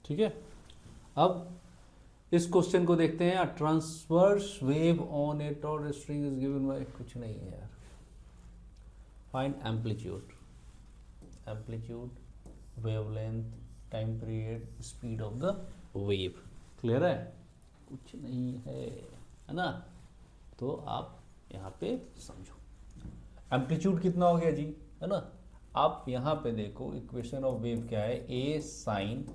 ठीक है, अब इस क्वेश्चन को देखते हैं। Transverse wave on A toured string is given by, कुछ नहीं है यार, find amplitude, wavelength, time period, speed of the wave. Clear है? कुछ नहीं है ना? तो आप यहाँ पे समझो एम्पलीट्यूड कितना हो गया जी, है ना? आप यहाँ पे देखो इक्वेशन ऑफ वेव क्या है, ए साइन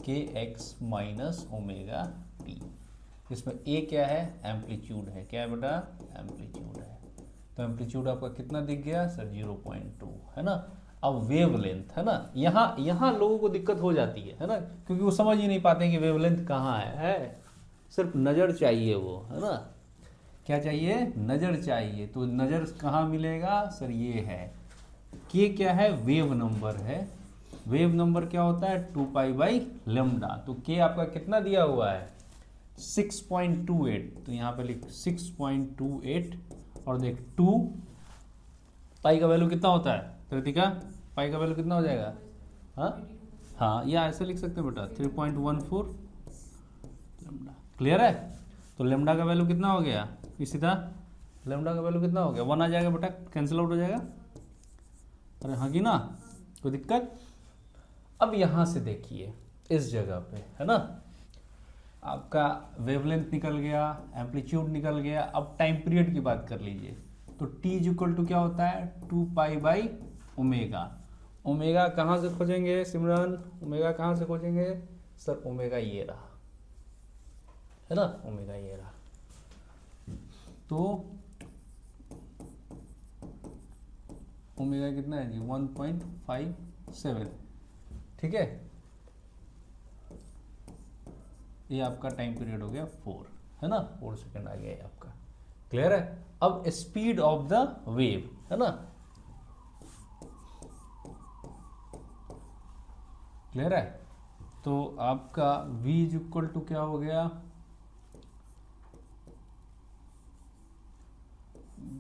के एक्स माइनस ओमेगा टी। इसमें ए क्या है, एम्पलीट्यूड है। क्या है बेटा? एम्पलीट्यूड है। तो एम्पलीट्यूड आपका कितना दिख गया सर? 0.2, है ना? अब वेवलेंथ, है ना, यहाँ लोगों को दिक्कत हो जाती है ना, क्योंकि वो समझ ही नहीं पाते हैं कि वेवलेंथ कहाँ है। सिर्फ नज़र चाहिए वो, है ना? क्या चाहिए? नज़र चाहिए। तो नज़र कहाँ मिलेगा सर? ये है के, क्या है? वेव नंबर है। वेव नंबर क्या होता है? 2π/λ। तो के आपका कितना दिया हुआ है? 6.28। तो यहाँ पे लिख 6.28 और देख 2 पाई का वैल्यू कितना होता है कृतिका? पाई का वैल्यू कितना हो जाएगा? हाँ, या ऐसे लिख सकते हैं बेटा 3.14 लैम्डा। क्लियर है? तो लैम्डा का वैल्यू कितना हो गया? इसी तरह लैम्डा का वैल्यू कितना हो गया? 1 आ जाएगा बेटा, कैंसिल आउट हो जाएगा। अरे हाँ कि ना, कोई दिक्कत? अब यहाँ से देखिए इस जगह पे, है ना, आपका वेवलेंथ निकल गया, एम्पलीट्यूड निकल गया। अब टाइम पीरियड की बात कर लीजिए। तो t इक्वल टू क्या होता है? 2π/ओमेगा। ओमेगा कहाँ से खोजेंगे सिमरन? ओमेगा कहाँ से खोजेंगे सर? ओमेगा ये रहा, है ना, ओमेगा ये रहा। तो ओमेगा कितना है जी? 1.57। ठीक है, ये आपका टाइम पीरियड हो गया 4, है ना, 4 सेकेंड आ गया ये आपका। क्लियर है? अब स्पीड ऑफ द वेव, है ना, क्लियर है? तो आपका v इक्वल टू क्या हो गया?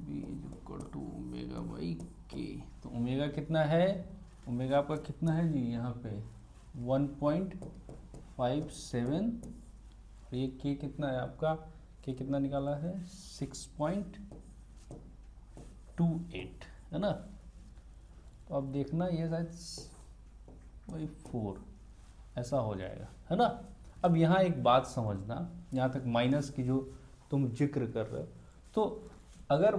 v equal to omega by k. तो ओमेगा कितना है? ओमेगा आपका कितना है जी? यहाँ पे 1.57। ये के कितना है आपका? के कितना निकाला है? 6.28, है ना? तो अब देखना ये शायद वही 4 ऐसा हो जाएगा, है ना? अब यहाँ एक बात समझना, यहाँ तक माइनस की जो तुम जिक्र कर रहे हो, तो अगर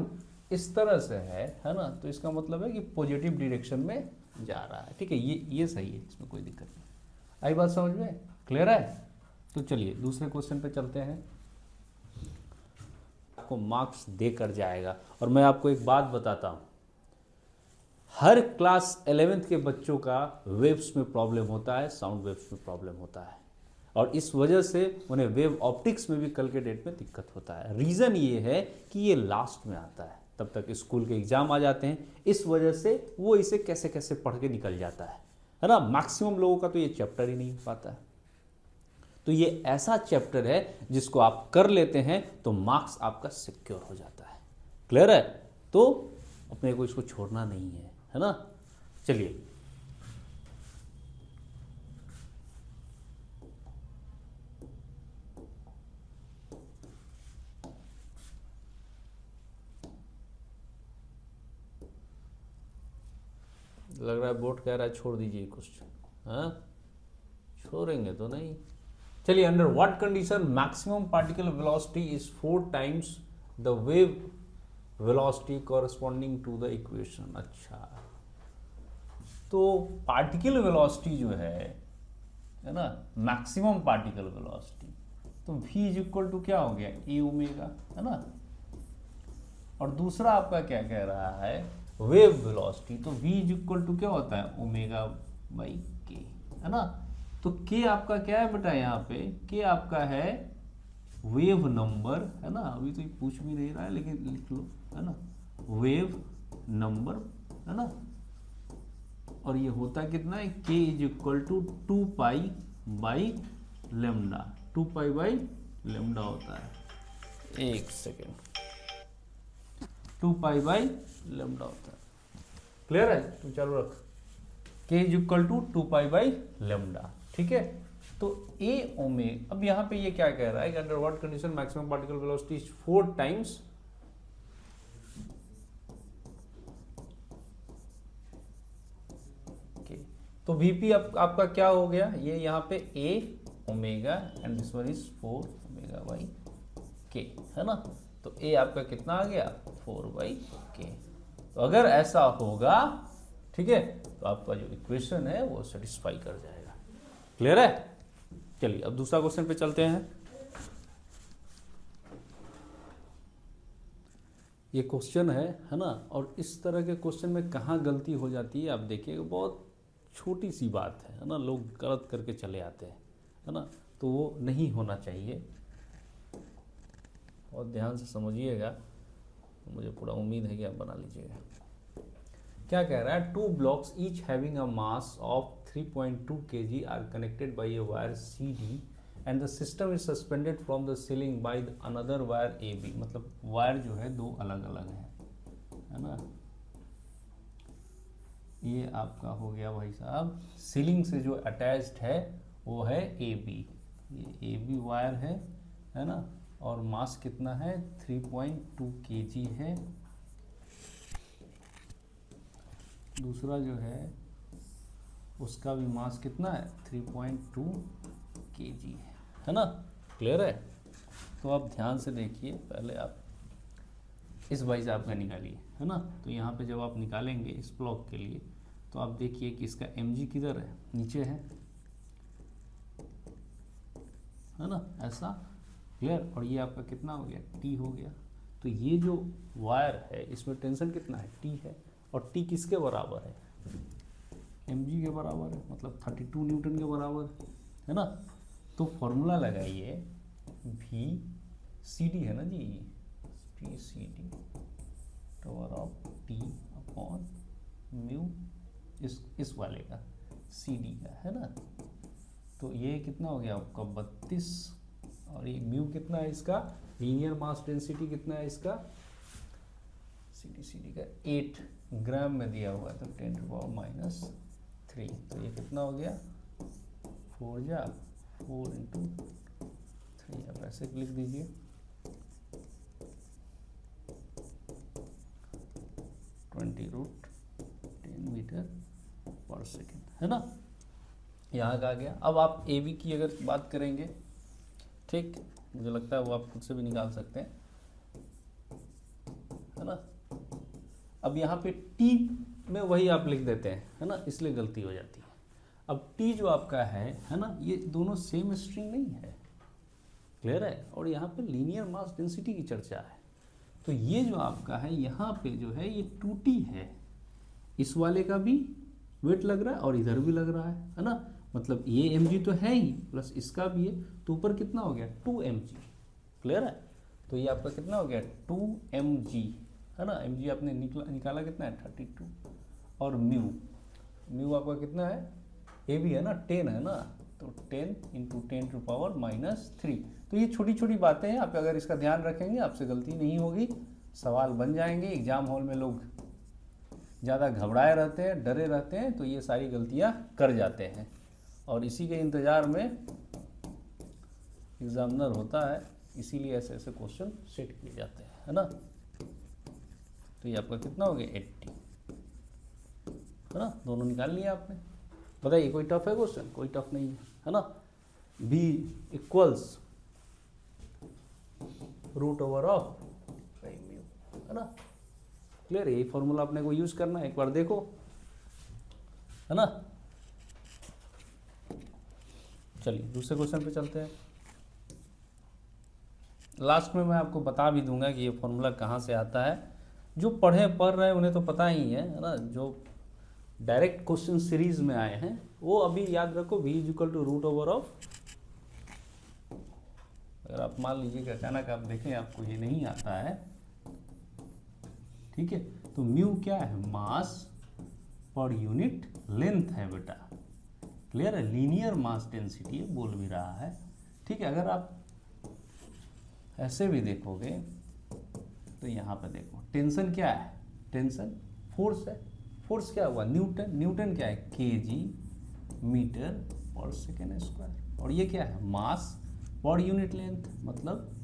इस तरह से है ना, तो इसका मतलब है कि पॉजिटिव डायरेक्शन में जा रहा है। ठीक है, ये सही है, इसमें कोई दिक्कत नहीं। आई बात समझ में? क्लियर है? तो चलिए दूसरे क्वेश्चन पे चलते हैं। आपको मार्क्स देकर जाएगा। और मैं आपको एक बात बताता हूँ, हर क्लास 11th के बच्चों का वेव्स में प्रॉब्लम होता है, साउंड वेव्स में प्रॉब्लम होता है, और इस वजह से उन्हें वेव ऑप्टिक्स में भी कल के डेट में दिक्कत होता है। रीज़न ये है कि ये लास्ट में आता है, तब तक स्कूल के एग्जाम आ जाते हैं, इस वजह से वो इसे कैसे कैसे पढ़ के निकल जाता है ना। मैक्सिमम लोगों का तो ये चैप्टर ही नहीं पाता है। तो ये ऐसा चैप्टर है जिसको आप कर लेते हैं तो मार्क्स आपका सिक्योर हो जाता है। क्लियर है? तो अपने को इसको छोड़ना नहीं है ना। चलिए लग रहा है बोर्ड कह रहा है छोड़ दीजिए क्वेश्चन। हाँ, छोड़ेंगे तो नहीं। चलिए, under what condition maximum particle velocity is 4 times the wave velocity corresponding to the equation. अच्छा, तो पार्टिकल वेलोसिटी जो है ना, मैक्सिमम पार्टिकल वेलोसिटी, तो v इज इक्वल टू क्या हो गया? ए ओमेगा, है ना। और दूसरा आपका क्या कह रहा है? वेव वेलोसिटी, तो v इज इक्वल टू क्या होता है? ओमेगा बाई के, है ना। तो k आपका क्या है बेटा? यहाँ पे k आपका है वेव नंबर, है ना। अभी तो ये पूछ भी नहीं रहा है लेकिन लिख लो, है ना, वेव नंबर, है ना। और ये होता कितना है? k is equal to 2π/λ। 2π/λ होता है, एक सेकेंड, 2π/λ होता है। क्लियर है? तो चालू रख, k इज इक्वल टू 2π/λ, ठीक है। तो a ओमेगा, अब यहाँ पे ये क्या कह रहा है कि under what condition maximum particle velocity is 4 times k। तो vp आपका क्या हो गया, ये यहाँ पे a omega and this one is 4 ओमेगा/k, है ना। तो a आपका कितना आ गया, 4/k। तो अगर ऐसा होगा, ठीक है, तो आपका जो इक्वेशन है वो सेटिस्फाई कर जाएगा। क्लियर है? चलिए अब दूसरा क्वेश्चन पे चलते हैं। ये क्वेश्चन है ना। और इस तरह के क्वेश्चन में कहाँ गलती हो जाती है आप देखिएगा, बहुत छोटी सी बात है ना, लोग गलत करके चले आते हैं, है ना। तो वो नहीं होना चाहिए, और ध्यान से समझिएगा, मुझे पूरा उम्मीद है कि आप बना लीजिएगा। क्या कह रहा है, 2 blocks each having a mass of 3.2 kg are connected by a wire CD and the system is suspended from the ceiling by another wire AB। मतलब वायर जो है दो अलग अलग है ना। ये आपका हो गया भाई साहब, सीलिंग से जो अटैच्ड है वो है AB, ये AB वायर है ना। और मास कितना है, 3.2 kg है। दूसरा जो है उसका भी मास कितना है, 3.2 kg है ना। क्लियर है? तो आप ध्यान से देखिए, पहले आप इस भाई साहब का निकालिए, है ना। तो यहाँ पे जब आप निकालेंगे इस ब्लॉक के लिए, तो आप देखिए कि इसका mg किधर है, नीचे है ना, ऐसा। क्लियर? और ये आपका कितना हो गया, t हो गया। तो ये जो वायर है इसमें टेंशन कितना है, t है। और t किसके बराबर है, mg के बराबर है, मतलब 32 न्यूटन के बराबर है ना। तो फॉर्मूला लगाइए, v cd है ना जी, t cd power of t upon mu इस वाले का cd का, है ना। तो ये कितना हो गया आपका 32, और ये म्यू कितना है इसका, लीनियर मास डेंसिटी कितना है इसका, cd का 8 ग्राम में दिया हुआ है, तो 10⁻³ तो ये कितना हो गया, 4 × 3। अब ऐसे लिख दीजिए, 20√10 मीटर पर सेकेंड, है ना। यहाँ का आ गया। अब आप ए बी की अगर बात करेंगे, ठीक, मुझे लगता है वो आप खुद से भी निकाल सकते हैं, है ना। अब यहाँ पे टी में वही आप लिख देते हैं, है ना, इसलिए गलती हो जाती है। अब टी जो आपका है ना, ये दोनों सेम स्ट्रिंग नहीं है। क्लियर है? और यहाँ पे लीनियर मास डेंसिटी की चर्चा है। तो ये जो आपका है यहाँ पे जो है ये 2T है, इस वाले का भी वेट लग रहा है और इधर भी लग रहा है ना। मतलब ये mg तो है ही, प्लस इसका भी है, तो ऊपर कितना हो गया 2mg। क्लियर है? तो ये आपका कितना हो गया 2mg, है ना। mg आपने निकाला कितना है 32, और म्यू आपका कितना है, ए भी है ना 10 है ना, तो 10 × 10⁻³ तो ये छोटी छोटी बातें हैं, आप अगर इसका ध्यान रखेंगे आपसे गलती नहीं होगी, सवाल बन जाएंगे। एग्जाम हॉल में लोग ज़्यादा घबराए रहते हैं, डरे रहते हैं, तो ये सारी गलतियां कर जाते हैं, और इसी के इंतज़ार में एग्जामिनर होता है, इसीलिए ऐसे ऐसे क्वेश्चन सेट किए जाते हैं, है ना। तो ये आपका कितना हो गया 80, है ना। दोनों निकाल लिया आपने। बताइए कोई टफ है क्वेश्चन? कोई टफ नहीं है ना। b इक्वल्स √/μ, है ना। क्लियर है? यही फॉर्मूला अपने को यूज करना है, एक बार देखो, है ना। चलिए दूसरे क्वेश्चन पे चलते हैं। लास्ट में मैं आपको बता भी दूंगा कि ये फॉर्मूला कहाँ से आता है। जो पढ़ रहे हैं उन्हें तो पता ही है ना। जो डायरेक्ट क्वेश्चन सीरीज में आए हैं वो अभी याद रखो, v √/। अगर आप मान लीजिए कि अचानक आप देखें आपको ये नहीं आता है, ठीक है, तो म्यू क्या है, मास पर यूनिट लेंथ है बेटा। क्लियर है? लीनियर मास डेंसिटी बोल भी रहा है, ठीक है। अगर आप ऐसे भी देखोगे तो यहाँ पे देखो टेंशन क्या है, टेंशन फोर्स है, फोर्स क्या हुआ, न्यूटन। न्यूटन क्या है, KG metre per second square. और ये क्या है, मास पर यूनिट लेंथ, मतलब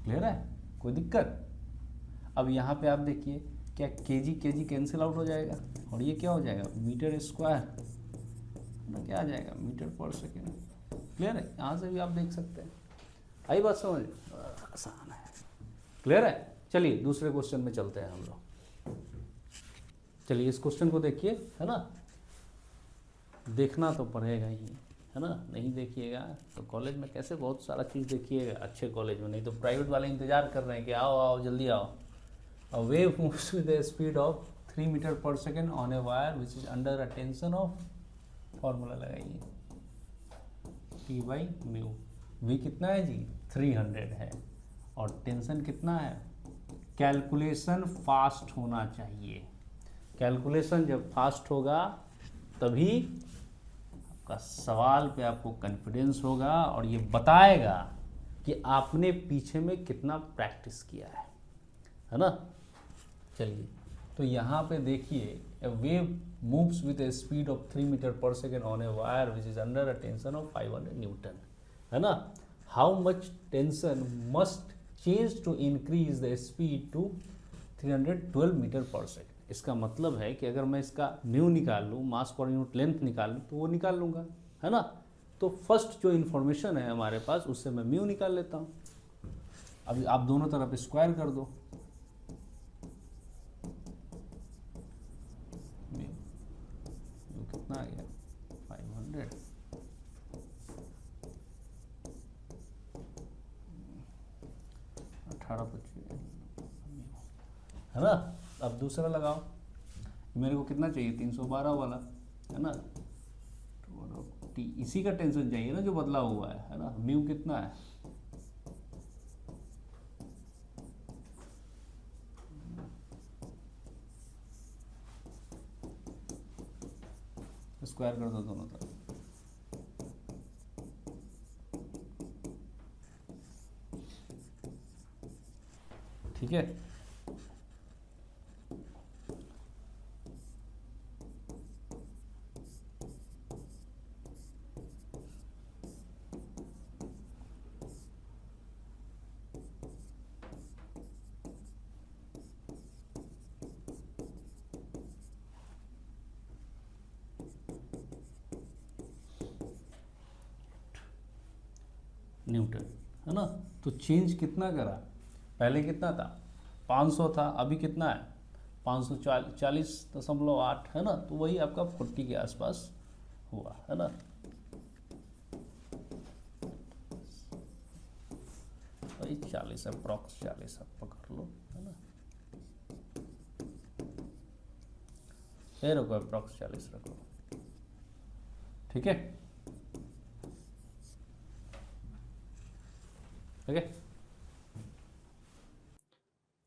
क्लियर है, कोई दिक्कत। अब यहाँ पे आप देखिए क्या केजी केजी कैंसिल आउट हो जाएगा और ये क्या हो जाएगा, मीटर स्क्वायर, ना क्या आ जाएगा, मीटर पर सेकेंड। क्लियर है, यहाँ से भी आप देख सकते हैं। आई बात समझ, आसान है, क्लियर है। चलिए दूसरे क्वेश्चन में चलते हैं हम लोग। चलिए इस क्वेश्चन को देखिए, है ना, देखना तो पड़ेगा ही, है ना, नहीं देखिएगा तो कॉलेज में कैसे बहुत सारा चीज़ देखिएगा, अच्छे कॉलेज में, नहीं तो प्राइवेट वाले इंतजार कर रहे हैं कि आओ आओ जल्दी आओ। A wave moves with the speed of 3 metre per second on a wire which is under a tension of, formula लगाइए, टी बाई म्यू। वी कितना है जी, 300 है, और टेंशन कितना है। कैलकुलेशन फास्ट होना चाहिए, कैलकुलेशन जब फास्ट होगा तभी आपका सवाल पे आपको कॉन्फिडेंस होगा और ये बताएगा कि आपने पीछे में कितना प्रैक्टिस किया है ना। चलिए तो यहाँ पे देखिए, a wave moves with a speed of 3 metre per second on a wire which is under a tension of 500 newton, है ना। How much tension must change to increase the speed to 312 metre per second. इसका मतलब है कि अगर मैं इसका mu निकाल लूँ, मास पर यूनिट लेंथ निकाल लूँ, तो वो निकाल लूँगा, है ना। तो फर्स्ट जो इन्फॉर्मेशन है हमारे पास उससे मैं म्यू निकाल लेता हूँ। अभी आप दोनों तरफ स्क्वायर कर दो, म्यू कितना आ गया 500, है ना। अब दूसरा लगाओ, मेरे को कितना चाहिए 312 वाला, है ना, तो टी इसी का टेंशन चाहिए ना जो बदला हुआ है ना। म्यू कितना है, स्क्वायर कर दो दोनों तरफ, ठीक है। न्यूटन, है ना। तो चेंज कितना करा, पहले कितना था 500 था, अभी कितना है 540.8, है ना। तो वही आपका 40 के आसपास हुआ, है ना। वही 40 अप्रॉक्स 40 आप पकड़ लो, है ना। ये रखो अप्रॉक्स 40 रखो, ठीक है, ठीक है।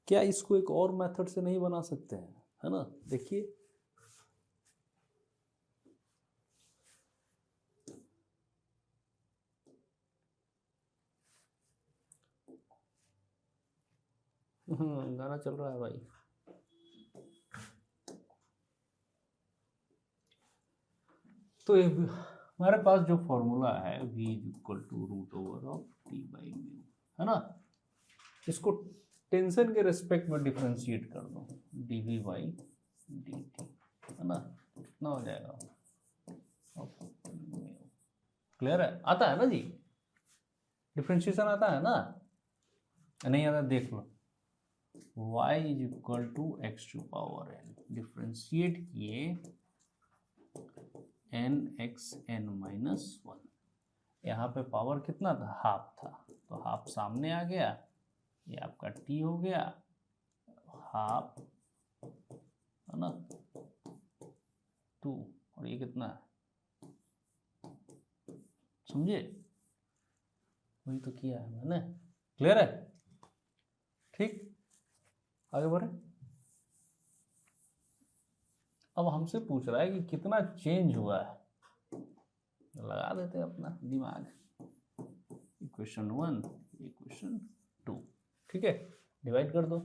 क्या इसको एक और मेथड से नहीं बना सकते हैं, है ना। देखिए गाना चल रहा है भाई। तो हमारे पास जो फॉर्मूला है v equal to root over of T by mu, है ना। इसको टेंशन के रेस्पेक्ट में डिफ्रेंशिएट कर दो, d v by d t, है ना, कितना हो जाएगा, क्लियर है, आता है ना जी, डिफ्रेंशिएशन आता है ना, नहीं आता देख लो। y is equal to x to power n, differentiate किए एन एक्स एन माइनस 1, यहाँ पे पावर कितना था, हाफ था, तो हाफ सामने आ गया, ये आपका t हो गया हाफ, है ना 2, और ये कितना है, समझे, वही तो किया है मैंने, क्लियर है, ठीक। आगे बढ़े। अब हमसे पूछ रहा है कि कितना चेंज हुआ है, लगा देते हैं अपना दिमाग, इक्वेशन 1 इक्वेशन 2, ठीक है, डिवाइड कर दो,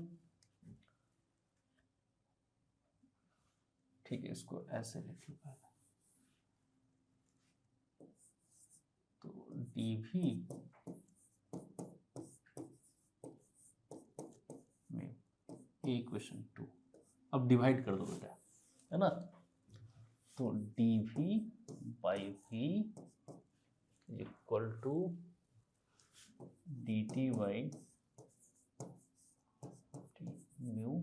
ठीक है, इसको ऐसे लिख लो पहले, तो dv में इक्वेशन 2, अब डिवाइड कर दो बेटा, है ना, तो dv by v equal to dt by mu,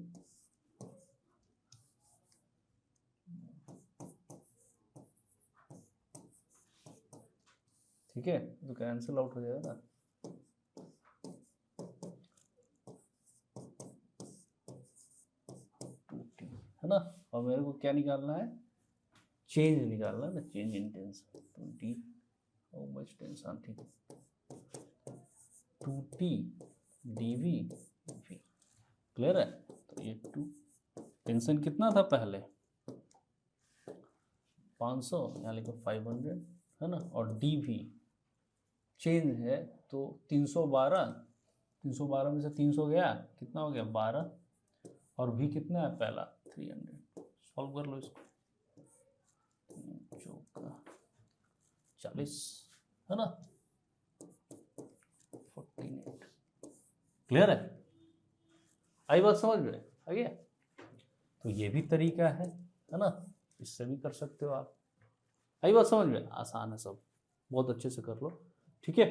ठीक है, तो कैंसिल आउट हो जाएगा ना, है ना, और मेरे को क्या निकालना है, चेंज निकालना है ना, चेंज इन टेंशन, तो डी हाउ मच टेंशन, ठीक है, 2t dv v, क्लियर है, तो ये 2 टेंशन कितना था पहले 500, यहाँ लिखो 500, है ना, और dv चेंज है तो 312 में से 300 गया, कितना हो गया 12, और v कितना है पहला 300, सॉल्व कर लो इसको, 40, है ना, 48, क्लियर है, आई बात समझ में आ गया, तो ये भी तरीका है ना, इससे भी कर सकते हो आप, आई बात समझ में, आसान है सब, बहुत अच्छे से कर लो, ठीक है।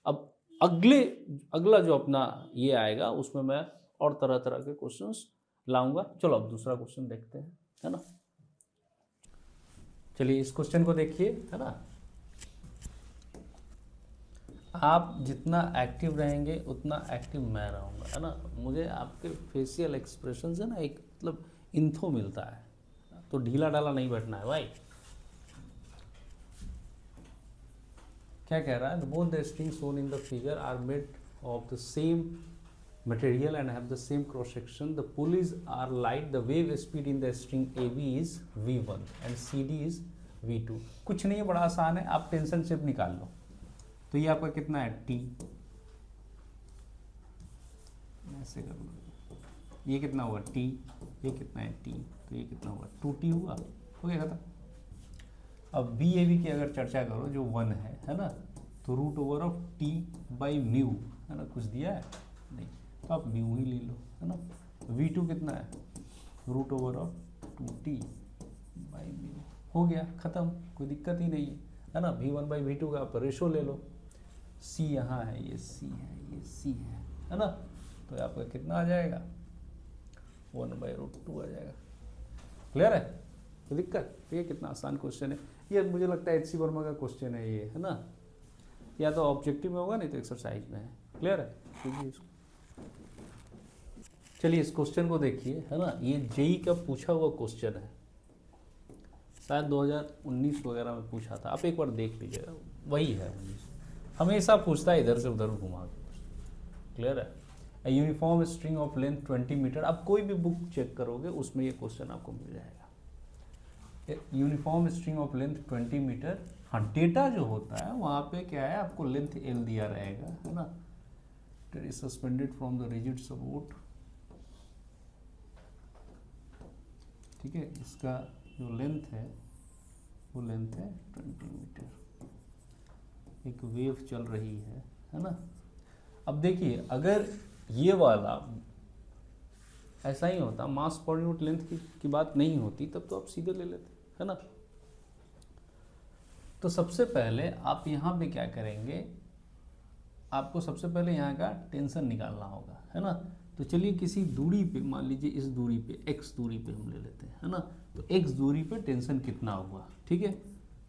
अब अगला जो अपना ये आएगा उसमें मैं और तरह तरह के क्वेश्चंस लाऊंगा। चलो अब दूसरा क्वेश्चन देखते हैं, है ना, चलिए इस क्वेश्चन को देखिए, है ना, आप जितना एक्टिव रहेंगे उतना एक्टिव मैं रहूँगा, है ना, मुझे आपके फेशियल एक्सप्रेशन से ना एक मतलब इन्फो मिलता है, तो ढीला डाला नहीं बैठना है भाई। क्या कह रहा है, both the string shown in the figure are made of the same material and have the same cross section, the pulleys are light, the wave speed in the string AB is v1 and CD is v2। कुछ नहीं है, बड़ा आसान है, आप tension shift निकाल लो, तो ये आपका कितना है t, ऐसे कर लो, ये कितना हुआ t, ये कितना है t, तो ये कितना हुआ 2t हुआ, हो गया खत्म। अब बी ए बी की अगर चर्चा करो जो 1 है ना, तो root over of t by mu, है ना, कुछ दिया है नहीं, तो आप म्यू ही ले लो, है ना, v2 कितना है root over of 2t by mu, हो गया खत्म, कोई दिक्कत ही नहीं है ना, v1 बाई v2 का आप रेशो ले लो, c यहाँ है, ये c है, ये c है ना, तो आपका कितना आ जाएगा 1/√2 आ जाएगा, क्लियर है, कोई दिक्कत, ये कितना आसान क्वेश्चन है, ये मुझे लगता है HC वर्मा का क्वेश्चन है ये, है ना, या तो ऑब्जेक्टिव में होगा नहीं तो एक्सरसाइज में है, क्लियर है, कीजिए इसको। चलिए इस क्वेश्चन को देखिए, है ना, ये जेई का पूछा हुआ क्वेश्चन है, शायद 2019 वगैरह में पूछा था, आप एक बार देख लीजिएगा, वही है, हमेशा पूछता है इधर से उधर घुमा के, क्लियर है। A uniform string of length 20 metre, आप कोई भी बुक चेक करोगे उसमें ये क्वेश्चन आपको मिल जाएगा, uniform string of length 20 metre, हाँ डेटा जो होता है वहाँ पे क्या है, आपको लेंथ एल दिया रहेगा, है ना, it is suspended from the rigid support, ठीक है, इसका जो लेंथ है वो लेंथ है 20 मीटर, एक वेव चल रही है ना। अब देखिए अगर ये वाला ऐसा ही होता, मास पर यूनिट लेंथ की बात नहीं होती, तब तो आप सीधे ले लेते, है ना। तो सबसे पहले आप यहाँ पे क्या करेंगे, आपको सबसे पहले यहाँ का टेंशन निकालना होगा, है ना। तो चलिए किसी दूरी पे, मान लीजिए इस दूरी पे x दूरी पे हम ले लेते हैं, है ना, तो x दूरी पे टेंशन कितना हुआ, ठीक है,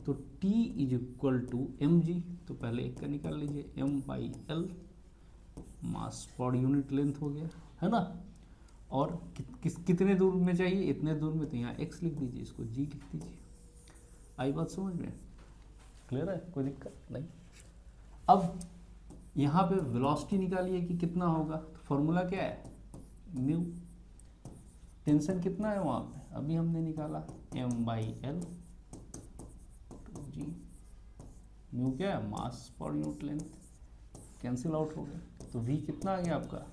तो T is equal to mg, तो पहले एक का निकाल लीजिए, m/l मास पर यूनिट लेंथ हो गया, है ना, और कितने दूर में चाहिए, इतने दूर में, तो यहाँ x लिख दीजिए, इसको g लिख दीजिए, आई बात समझ में, क्लियर है, कोई दिक्कत नहीं। अब यहाँ पे वेलोसिटी निकालिए कि कितना होगा, तो फॉर्मूला क्या है म्यू, टेंशन कितना है वहाँ पे अभी हमने निकाला m/l, तो g, म्यू क्या है मास per unit length, cancel out हो गया, तो v कितना आ गया आपका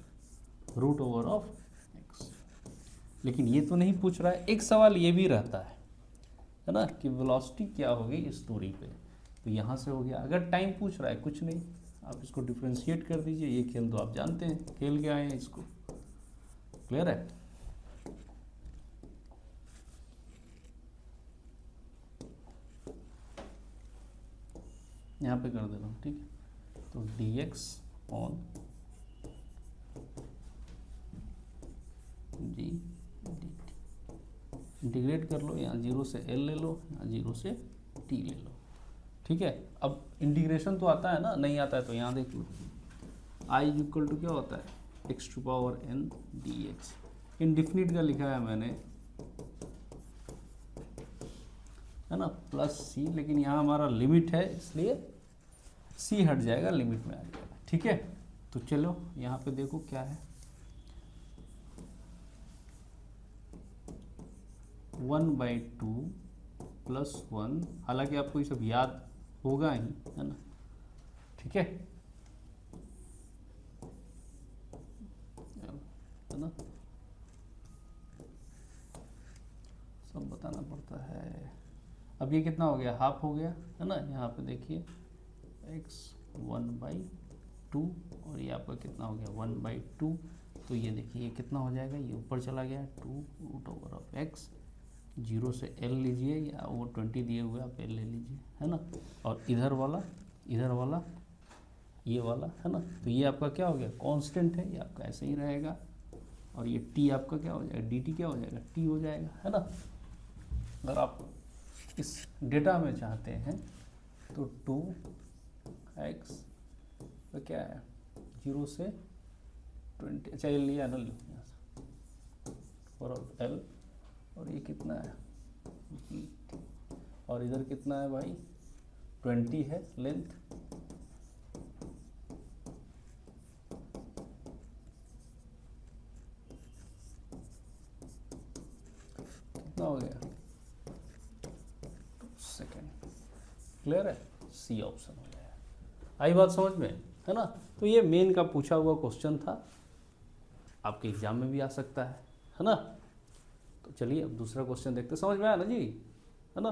रूट ओवर ऑफ x, लेकिन ये तो नहीं पूछ रहा है। एक सवाल ये भी रहता है ना, कि वेलोसिटी क्या होगी इस दूरी पे, तो यहाँ से हो गया। अगर टाइम पूछ रहा है, कुछ नहीं, आप इसको डिफ्रेंशिएट कर दीजिए। ये खेल तो आप जानते हैं, खेल के आए हैं इसको। क्लियर है? यहाँ पे कर दे रहा हूँ, ठीक है। तो dx on D dt integrate कर लो, यहाँ 0 से l ले लो, यहाँ 0 से t ले लो, ठीक है। अब इंटीग्रेशन तो आता है ना, नहीं आता है तो यहाँ देख लो, i इक्वल टू क्या होता है, x to power n dx। Indefinite का लिखा है मैंने, है ना, प्लस c, लेकिन यहाँ हमारा लिमिट है इसलिए c हट जाएगा, लिमिट में आ जाएगा, ठीक है। तो चलो यहाँ पे देखो क्या है, 1/2 प्लस 1, हालांकि आपको ये सब याद होगा ही, है ना, ठीक है ना, सब बताना पड़ता है। अब ये कितना हो गया, हाफ हो गया, है ना। यहाँ पे देखिए x 1/2 और ये आपका कितना हो गया 1/2। तो ये देखिए ये कितना हो जाएगा, ये ऊपर चला गया 2√x, 0 से l लीजिए, या वो 20 दिए हुए आप l ले लीजिए, है ना। और इधर वाला ये वाला, है ना। तो ये आपका क्या हो गया, कांस्टेंट है, ये आपका ऐसे ही रहेगा। और ये t आपका क्या हो जाएगा, dt क्या हो जाएगा, t हो जाएगा, है ना। अगर आप इस डेटा में चाहते हैं तो 2x तो क्या है 0 से 20, अच्छा ये लिया ना, लो यहाँ से, और l, और ये कितना है dt, और इधर कितना है भाई 20 है लेंथ, कितना हो गया 2 सेकेंड। क्लियर है, सी ऑप्शन हो जाएगा। आई बात समझ में, है ना। तो ये मेन का पूछा हुआ क्वेश्चन था, आपके एग्जाम में भी आ सकता है ना। तो चलिए अब दूसरा क्वेश्चन देखते, समझ में आया ना जी, है ना।